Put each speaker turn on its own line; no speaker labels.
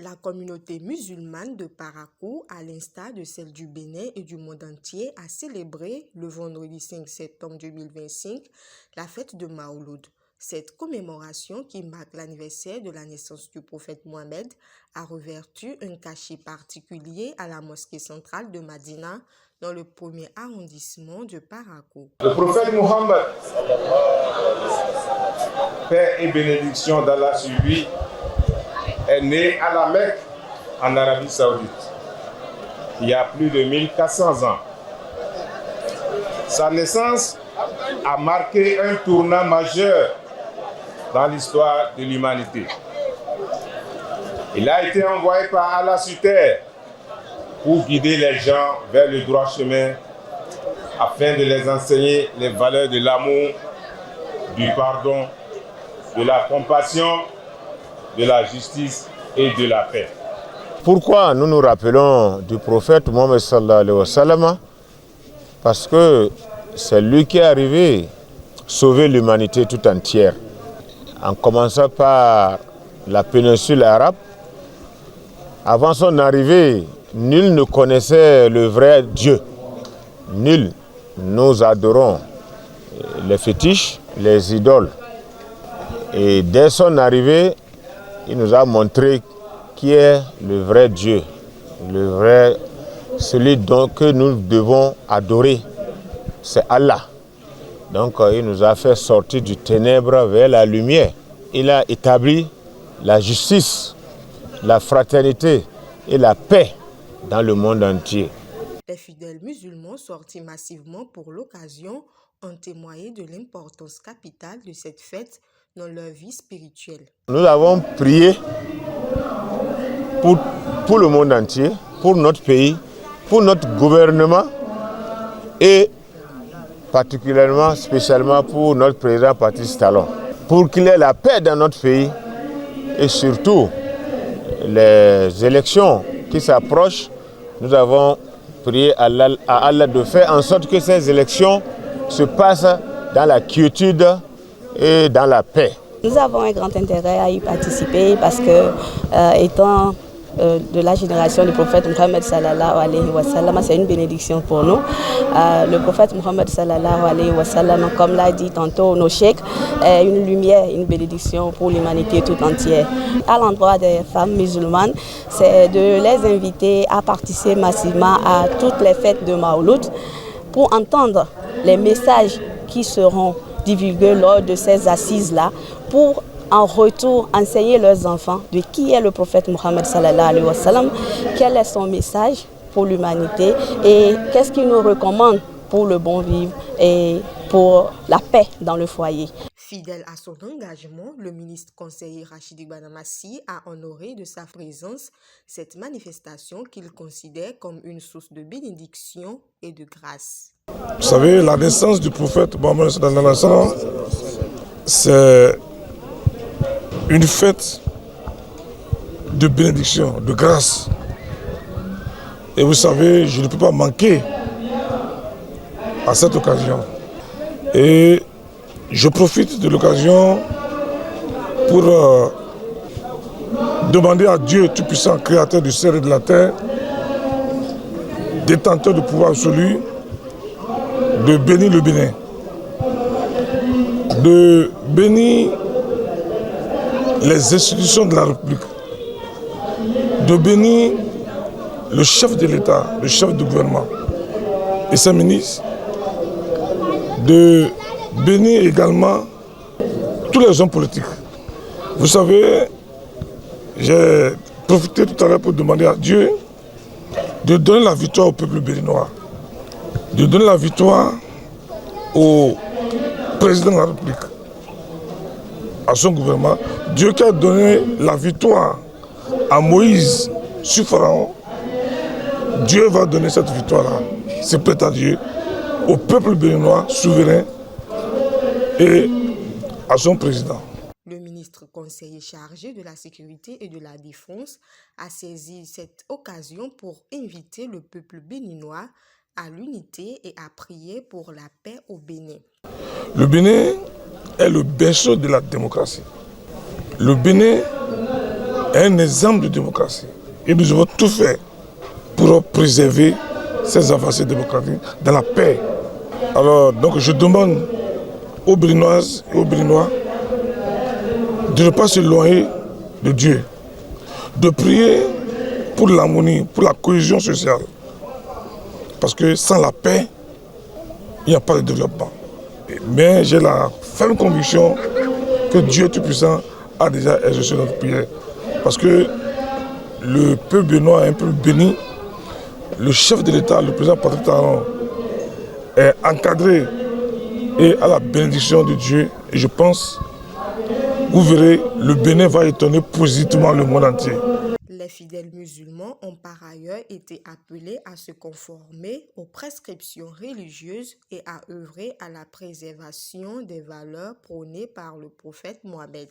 La communauté musulmane de Parakou, à l'instar de celle du Bénin et du monde entier, a célébré le vendredi 5 septembre 2025 la fête de Mawlud. Cette commémoration, qui marque l'anniversaire de la naissance du prophète Mohammed, a revêtu un cachet particulier à la mosquée centrale de Madina, dans le premier arrondissement de Parakou.
Le prophète Mohammed, paix et bénédiction d'Allah sur lui, est né à la Mecque, en Arabie Saoudite, il y a plus de 1400 ans. Sa naissance a marqué un tournant majeur dans l'histoire de l'humanité. Il a été envoyé par Allah sur terre pour guider les gens vers le droit chemin afin de les enseigner les valeurs de l'amour, du pardon, de la compassion, de la justice et de la paix.
Pourquoi nous nous rappelons du prophète Mohammed sallallahu alayhi wa sallam? Parce que c'est lui qui est arrivé sauver l'humanité tout entière. En commençant par la péninsule arabe, avant son arrivée, nul ne connaissait le vrai Dieu. Nul. Nous adorons les fétiches, les idoles. Et dès son arrivée, il nous a montré qui est le vrai Dieu, celui que nous devons adorer, c'est Allah. Donc il nous a fait sortir du ténèbre vers la lumière. Il a établi la justice, la fraternité et la paix dans le monde entier.
Les fidèles musulmans sortis massivement pour l'occasion ont témoigné de l'importance capitale de cette fête dans leur vie spirituelle.
Nous avons prié pour le monde entier, pour notre pays, pour notre gouvernement et particulièrement, spécialement pour notre président Patrice Talon, pour qu'il ait la paix dans notre pays et surtout les élections qui s'approchent. Nous avons prié à Allah de faire en sorte que ces élections se passent dans la quiétude et dans la paix.
Nous avons un grand intérêt à y participer parce que, étant de la génération du prophète Mohammed sallallahu alayhi wa sallam, c'est une bénédiction pour nous. Le prophète Mohammed sallallahu alayhi wa sallam, comme l'a dit tantôt nos cheikhs, est une lumière, une bénédiction pour l'humanité tout entière. À l'endroit des femmes musulmanes, c'est de les inviter à participer massivement à toutes les fêtes de Mawlud pour entendre les messages qui seront divulgués lors de ces assises-là, pour en retour enseigner leurs enfants de qui est le prophète Mohammed sallallahu alayhi wa sallam, quel est son message pour l'humanité et qu'est-ce qu'il nous recommande pour le bon vivre et pour la paix dans le foyer.
Fidèle à son engagement, le ministre conseiller Rachidi Banamassi a honoré de sa présence cette manifestation qu'il considère comme une source de bénédiction et de grâce.
Vous savez, la naissance du prophète Mohammed sallallahu alayhi wa sallam, c'est une fête de bénédiction, de grâce. Et vous savez, je ne peux pas manquer à cette occasion. Et je profite de l'occasion pour demander à Dieu Tout-Puissant, Créateur du ciel et de la terre, détenteur du pouvoir absolu, de bénir le Bénin, de bénir les institutions de la République, de bénir le chef de l'État, le chef du gouvernement et ses ministres, de bénir également tous les hommes politiques. Vous savez, j'ai profité tout à l'heure pour demander à Dieu de donner la victoire au peuple béninois, de donner la victoire au président de la République, à son gouvernement. Dieu qui a donné la victoire à Moïse sur Pharaon, Dieu va donner cette victoire-là, c'est prêt à Dieu, au peuple béninois souverain et à son président.
Le ministre conseiller chargé de la sécurité et de la défense a saisi cette occasion pour inviter le peuple béninois à l'unité et à prier pour la paix au Bénin.
Le Bénin est le berceau de la démocratie. Le Bénin est un exemple de démocratie. Et nous devons tout faire pour préserver ces avancées démocratiques dans la paix. Alors, donc, je demande aux Béninoises et aux Béninois de ne pas s'éloigner de Dieu, de prier pour l'harmonie, pour la cohésion sociale. Parce que sans la paix, il n'y a pas de développement. Mais j'ai la ferme conviction que Dieu Tout-Puissant a déjà exaucé notre prière. Parce que le peuple béninois est un peuple béni. Le chef de l'État, le président Patrick Talon, est encadré et à la bénédiction de Dieu. Et je pense, vous verrez, le Bénin va étonner positivement le monde entier.
Les fidèles musulmans ont par ailleurs été appelés à se conformer aux prescriptions religieuses et à œuvrer à la préservation des valeurs prônées par le prophète Mohammed.